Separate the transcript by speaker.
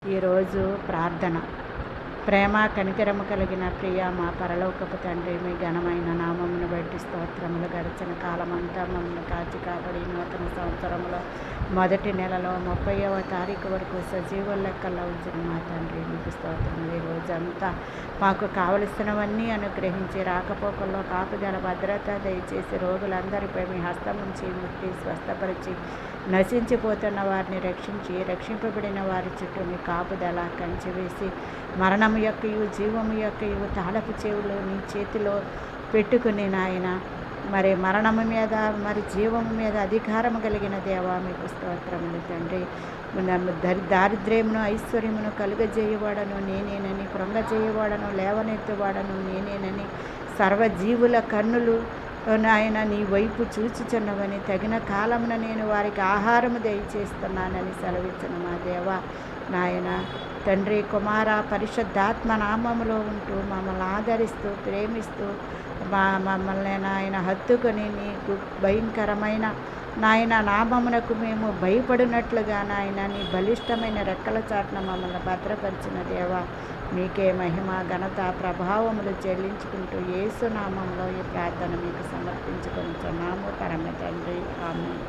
Speaker 1: ఈరోజు ప్రార్థన. ప్రేమ కనికరము కలిగిన ప్రియ మా పరలోకపు తండ్రి, మీ ఘనమైన నామమును బట్టి స్తోత్రములు. గడిచిన కాలమంతా మమ్మల్ని కాచి కాపాడి నూతన సంవత్సరంలో మొదటి నెలలో 30వ తారీఖు వరకు సజీవుల లెక్కల్లో ఉంచిన మా తండ్రి, మీకు స్తోత్రం. ఈ రోజంతా మాకు కావలసినవన్నీ అనుగ్రహించి రాకపోకల్లో కాపుదల భద్రత దయచేసి రోగులందరిపై మీ హస్తం ఉంచి ముట్టి స్వస్థపరిచి నశించిపోతున్న వారిని రక్షించి రక్షింపబడిన వారి చుట్టూ మీ కాపుదల కంచి వేసి మరణము యొక్కయు జీవము యొక్కయు తాళపు చెవులు నీ చేతిలో పెట్టుకుని నాయన, మరి మరణము మీద మరి జీవము మీద అధికారము కలిగిన దేవా, మీకు స్తోత్రములు తండ్రి. దారిద్ర్యమును ఐశ్వర్యమును కలుగజేయవాడను నేనేనని, కృంగజేయవాడను లేవనెత్తువాడను నేనేనని, సర్వజీవుల కన్నులు నాయన నీ వైపు చూచుచున్నవని, తగిన కాలమున నేను వారికి ఆహారము దయచేస్తున్నానని సెలవిచ్చిన మా దేవా నాయన తండ్రి, కుమార పరిశుద్ధాత్మ నామములో ఉంటూ మమ్మల్ని ఆదరిస్తూ ప్రేమిస్తూ మమ్మల్ని నాయన హత్తుకొని నీకు భయంకరమైన నాయన నామమునకు మేము భయపడినట్లుగా నాయన నీ బలిష్టమైన రెక్కల చాటున మమ్మల్ని భద్రపరిచిన దేవా, మీకే మహిమ ఘనత ప్రభావములు చెల్లించుకుంటూ యేసు నామంలో ఈ ప్రార్థన మీకు సమర్పించుకొనుచున్నాము పరమ తండ్రి. ఆమేన్.